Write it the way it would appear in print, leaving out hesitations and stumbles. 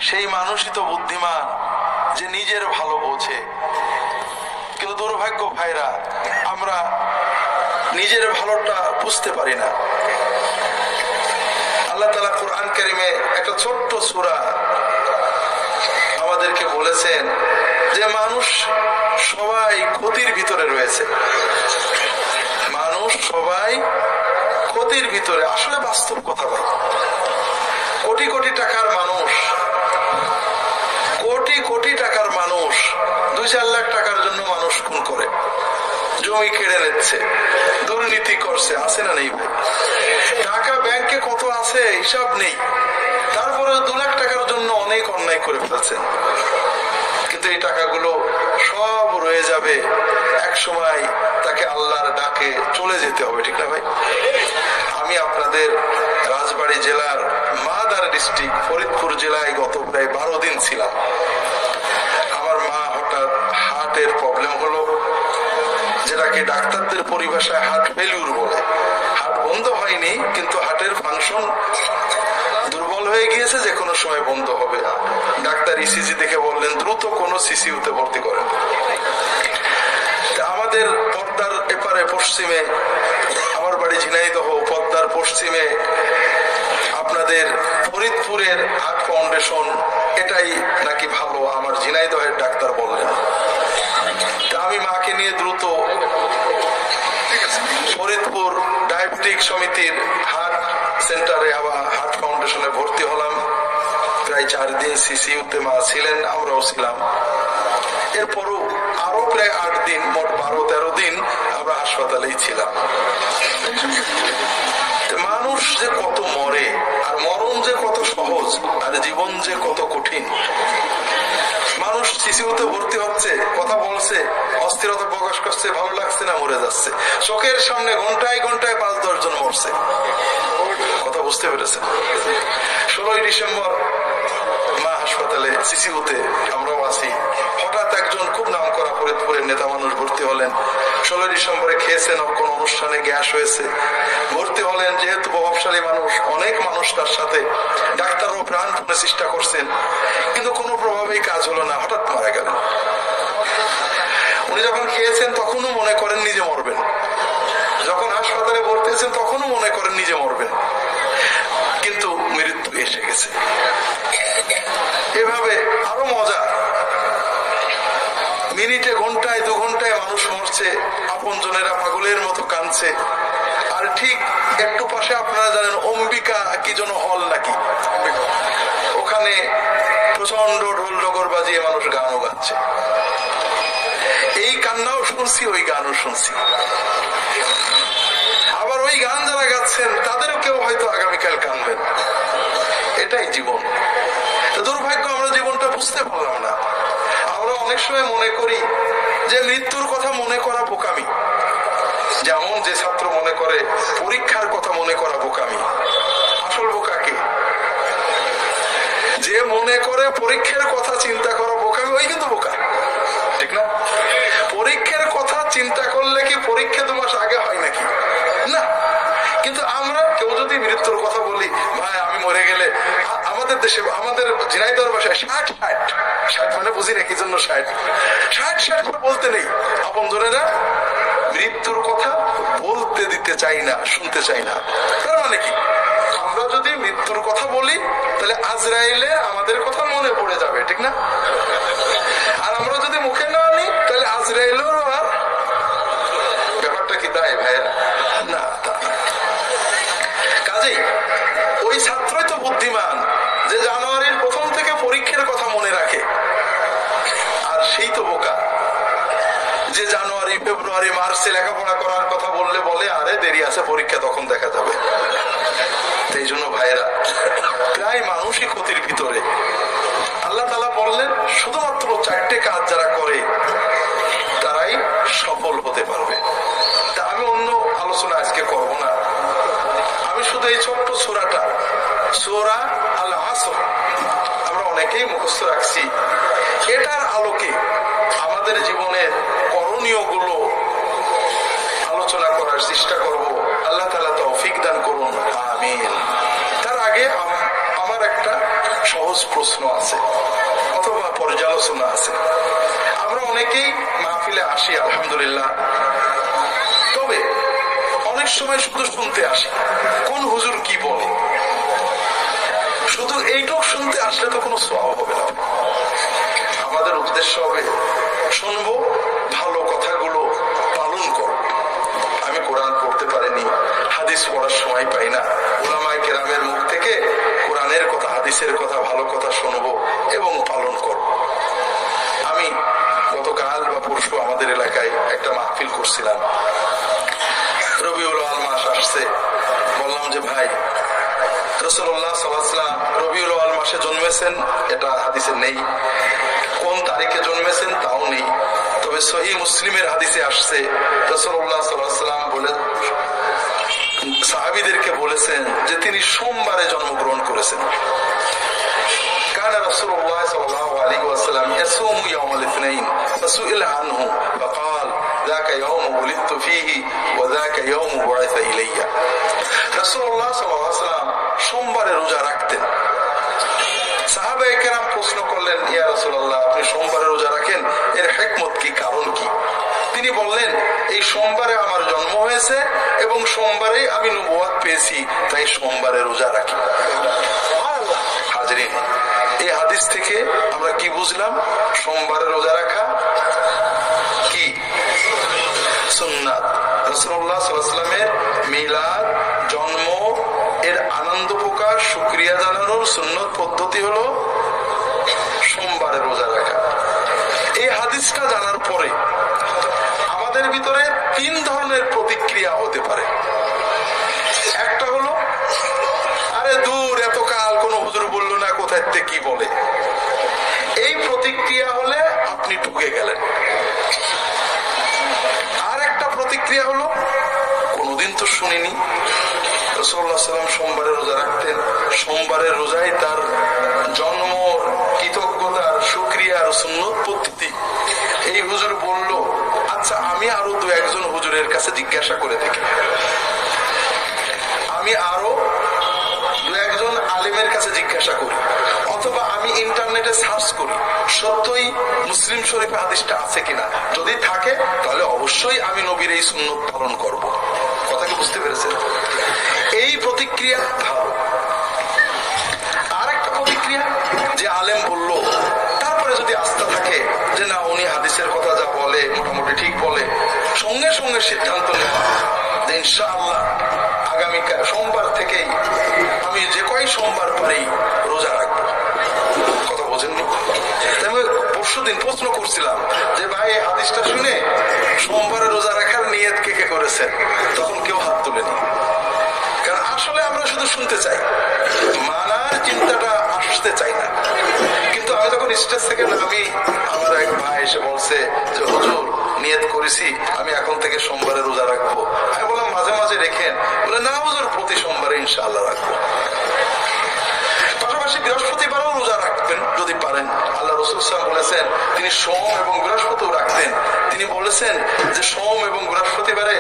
সেই মানুষই তো বুদ্ধিমান যে নিজের ভালো বোঝে। কিন্তু দুর্ভাগ্য ভাইরা, আমরা নিজের ভালোটা বুঝতে পারি না। আল্লাহ তাআলা কুরআন কারীমে একটা ছোট্ট সূরা আমাদেরকে বলেছেন যে মানুষ সবাই ক্ষতির ভিতরে রয়েছে। মানুষ সবাই ক্ষতির ভিতরে। আসলে বাস্তব কথা বল, কোটি কোটি টাকার মানুষ, কোটি কোটি টাকার মানুষ 2-4 লাখ টাকার জন্য মানুষ খুন করে, জমি কেড়ে নিচ্ছে, দুর্নীতি করছে, আছে না নেই ভাই? টাকা ব্যাংকে কত আছে হিসাব নেই, তারপরে 2 লাখ টাকার জন্য অনেক অন্যায় করে ফেলছেন। কিন্তু এই টাকাগুলো সব রয়ে যাবে, এক সময় তাকে আল্লাহর ডাকে চলে যেতে হবে, ঠিক না ভাই? আমি আপনাদের রাজবাড়ী জেলার মাদার ডিস্ট্রিক্ট ফরিদপুর জেলায় গত প্রায় 12 দিন ছিলাম। আমার মা হঠাৎ হার্টের প্রবলেম হলো, যেটাকে ডাক্তারদের পরিভাষায় হার্ট ফেলিউর বলে। হার্ট বন্ধ হয়নি, কিন্তু হার্টের ফাংশন দুর্বল হয়ে গিয়েছে, যে কোনো সময় বন্ধ হবে। ডাক্তার ইসিজি দেখে বললেন দ্রুত কোনো সিসিউতে ভর্তি করেন। আমাদের পদ্মার এপারে পশ্চিমে, আমার বাড়ি ঝিনাইদহ, পদ্মার পশ্চিমে আপনাদের ফরিদপুরের হার্ট ফাউন্ডেশন, এটাই নাকি ভালো, আমার ঝিনাইদহের ডাক্তার বললেন। আমি মাকে নিয়ে দ্রুত ফরিদপুর ডায়াবেটিক সমিতির হার্ট সেন্টারে, আবার হার্ট ফাউন্ডেশনে ভর্তি হলাম। প্রায় 4 দিন সিসিউতে মা ছিলেন, আমরাও ছিলাম। এরপরও আরো প্রায় 8 দিন, মোট 12-13 দিন আমরা হাসপাতালেই ছিলাম। মানুষ যে কত মরে, আর মরণ যে কত সহজ, আর জীবন যে কত কঠিন। মানুষ সিসিউতে ভর্তি হচ্ছে, কথা বলছে, অস্থিরতা প্রকাশ করছে, ভালো লাগছে না, মরে যাচ্ছে। চোখের সামনে ঘন্টায় ঘন্টায় 5-10 জন মরছে। কথা বুঝতে পেরেছেন? 16ই ডিসেম্বর মা হাসপাতালে সিসিউতে, আমরাও আছি। হঠাৎ একজন খুব নাম করা ফরিদপুরের নেতা মানুষ ভর্তি হলেন। 16ই ডিসেম্বরে খেয়েছেন, কোন অনুষ্ঠানে গ্যাস হয়েছে, ভর্তি হলেন। যেহেতু প্রভাবশালী মানুষ, অনেক মানুষ তার সাথে, ডাক্তারও প্রাণপণে চেষ্টা করছেন, কিন্তু কোনো প্রভাবেই কাজ হলো না, হঠাৎ মারা গেলেন। উনি যখন খেয়েছেন তখনও মনে করেন নিজে মরবেন, যখন হাসপাতালে ভর্তি হয়েছেন তখনও মনে করেন নিজে মরবেন, কিন্তু মৃত্যু এসে গেছে। এভাবে আরো মজা, মিনিটে, ঘন্টায়, 2 ঘন্টায় মানুষ মরছে, আপনজনেরা পাগলের মতো কাঁদছে। আর ঠিক একটু পাশে আপনারা জানেন অম্বিকা কি যেন হল নাকি, ওখানে প্রচন্ড ঢোল ডগর বাজিয়ে মানুষ গানও গাচ্ছে। এই কান্নাও শুনছি, ওই গানও শুনছি। আবার ওই গান যারা গাচ্ছেন তাদেরও কেউ হয়তো আগামীকাল কাঁদবেন। এটাই জীবন। দুর্ভাগ্য, আমরা জীবনটা বুঝতে পারলাম না। আমরা অনেক সময় মনে করি যে মৃত্যুর কথা মনে করা বোকামি। যেমন যে ছাত্র মনে করে পরীক্ষার কথা মনে করা বোকামি। আসল বোকা কে? যে মনে করে পরীক্ষার কথা চিন্তা করা বোকামি, ওই কিন্তু বোকা, ঠিক না? পরীক্ষার কথা চিন্তা করলে কি পরীক্ষা 2 মাস আগে হয় নাকি? না। কিন্তু আমরা কেউ যদি মৃত্যুর কথা বলি, ভাই আমি মরে গেলে, আমাদের দেশে, আমাদের ঝিনাইদহ ভাষায় 60 মানে বুঝি না কি জন্য 60 বলতে নেই। আপনজনেরা মৃত্যুর কথা বলতে দিতে চাই না, শুনতে চাই না। তার মানে কি, আমরা যদি মৃত্যুর কথা বলি তাহলে আজরাইলে আমাদের কথা মনে পড়ে যাবে, ঠিক না? আর আমরা যদি মুখে না আনি তাহলে আজরাইলের আর ব্যাপারটা কি তাই ভাইয়া? না। কাজেই ওই ছাত্রই তো বুদ্ধিমান যে জানুয়ারির 1ম থেকে পরীক্ষার কথা মনে রাখে, আর সেই তো বোকা যে জানুয়ারি, ফেব্রুয়ারি, মার্চে লেখাপড়া করার কথা বললে বলে আরে দেরি আছে, পরীক্ষা তখন দেখা যাবে। এই জন্য ভাইয়েরা, প্রায় মানুষই ক্ষতির ভিতরে। আল্লাহ তাআলা বললেন শুধুমাত্র 4টে কাজ যারা করে তারাই সফল হতে পারবে। তা আমি অন্য আলোচনা আজকে করব না, আমি শুধু এই ছোট্ট সূরাটা, সূরা আল আসর, আমরা অনেকেই মুখস্থ রাখছি, এটার আলোকে আমাদের জীবনের করণীয় গুলো আলোচনা করার চেষ্টা করব। আল্লাহ তাআলা তৌফিক দান করুন, আমিন। তার আগে আমার একটা সহজ প্রশ্ন আছে অথবা পর্যালোচনা আছে। আমরা অনেকেই মাহফিলে আসি আলহামদুলিল্লাহ, তবে অনেক সময় শুধু শুনতে আসি কোন হুজুর কি বলে। শুধু এইটুক শুনতে আসলে তো কোনো সওয়াব হবে না। আমাদের উদ্দেশ্য হবে শুনবো, ভালো কথাগুলো পালন করব। আমি কোরআন পড়তে পারিনি, হাদিস পড়ার সময় পাই না, উলামায়ে কেরামের মুখ থেকে কোরআনের কথা, হাদিসের কথা, ভালো কথা শুনবো এবং পালন করব। আমি গতকাল বা পরশু আমাদের এলাকায় একটা মাহফিল করছিলাম। রবিউল আওয়াল মাস আসছে, বললাম যে ভাই রাসূলুল্লাহ সাল্লাল্লাহু আলাইহি ওয়াসাল্লাম রবিউল আওয়াল মাসে জন্মেছেন, এটা হাদিসে নেই। কোন তারিখে জন্মেছেন তাও নেই, তবে সহিহ মুসলিমের হাদিসে আসছে রাসূলুল্লাহ সাল্লাল্লাহু আলাইহি ওয়াসাল্লাম বলে সাহাবীদেরকে বলেছেন যে তিনি সোমবারে জন্মগ্রহণ করেছেন। কানা রাসূলুল্লাহ সাল্লাল্লাহু আলাইহি ওয়াসাল্লাম ইয়াসুমু ইয়াউমাল ইসনাইন ফাসুইলা আনহু ফাকাল যাকা ইয়াউমু উলিদতু ফীহি ওয়া যাকা ইয়াউমু বু'ইসা ইলাইয়া। রাসূলুল্লাহ সাল্লাল্লাহু আলাইহি ওয়াসাল্লাম সোমবারে রোজা রাখতেন। সাহাবায়ে কেরাম প্রশ্ন করলেন, ইয়া রাসূলুল্লাহ আপনি সোমবারে রোজা রাখেন, এর হিকমত কি, কারণ কি? তিনি বললেন, এই সোমবারে আমার জন্ম হয়েছে এবং সোমবারে আমি নবুয়ত পেয়েছি, তাই সোমবারে রোজা রাখি। হাজরিন, এই হাদিস থেকে আমরা কি বুঝলাম? সোমবারে রোজা রাখা কি সুন্নাত। রাসূলুল্লাহ সাল্লাল্লাহু আলাইহি ওয়াসাল্লামের মিলাদ, জন্ম এর আনন্দ প্রকাশ, শুকরিয়া জানানোর সুন্নত পদ্ধতি হলো সোমবারে রোজা রাখা। এই হাদিসটা জানার পরে আমাদের ভিতরে তিন ধরনের প্রতিক্রিয়া হতে পারে। একটা হলো, আরে দূর, এত কাল কোন হুজুর বললো না, কোথায় থেকে কি বলে। এই প্রতিক্রিয়া হলে আপনি ঠকে গেলেন। আর একটা প্রতিক্রিয়া হলো, কোনদিন তো শুনিনি রাসূলুল্লাহ সাল্লাল্লাহু আলাইহি ওয়াসাল্লাম সোমবারে রোজা রাখতেন, সোমবারের রোজাই তার জন্ম, কৃতজ্ঞতার, শুকরিয়ার সুন্নত পদ্ধতি। এই হুজুর বলল, আচ্ছা আমি আরো দু একজন হুজুরের কাছে জিজ্ঞাসা করে দেখি, আমি আরো দু একজন আলেমের কাছে জিজ্ঞাসা করি, অথবা আমি ইন্টারনেটে সার্চ করি সত্যই মুসলিম শরীফে হাদিসটা আছে কিনা। যদি থাকে তাহলে অবশ্যই আমি নবীর এই সুন্নত পালন করব। কথা কি বুঝতে পেরেছেন? এই প্রতিক্রিয়া ভালো। আর একটা প্রতিক্রিয়া, যে আলেম বলল, তারপরে যদি আস্থা থাকে যে না উনি হাদিসের কথা যা বলে মোটামুটি ঠিক বলে, সঙ্গে সঙ্গে সিদ্ধান্ত নেওয়া যে ইনশাআল্লাহ আগামীকাল সোমবার থেকেই আমি যে কয় সোমবার পারি রোজা রাখবো। কথা বোঝেননি? পরশুদিন প্রশ্ন করছিলাম যে ভাই হাদিসটা শুনে সোমবারে রোজা রাখার নিয়ত কে কে করেছেন, তখন কেউ হাত তুলেনি। কারণ আসলে আমরা শুধু শুনতে চাই, মানার চিন্তাটা আসতে চাই না। কিন্তু আমি যখন স্টেজ থেকে নামি, আমার এক ভাই এসে বলছে যে হুজুর নিয়ত করেছি আমি এখন থেকে সোমবারে রোজা রাখবো। আমি বললাম মাঝে মাঝে রেখেন। বলে না হুজুর, প্রতি সোমবারে ইনশাআল্লাহ রাখবো। পাশাপাশি বৃহস্পতিবারও রোজা রাখবেন যদি পারেন। আল্লাহ রাসূল সাল্লাল্লাহু আলাইহি ওয়াসাল্লাম বলেছেন তিনি সোম এবং বৃহস্পতিও রাখতেন। তিনি বলেছেন যে সোম এবং বৃহস্পতিবারে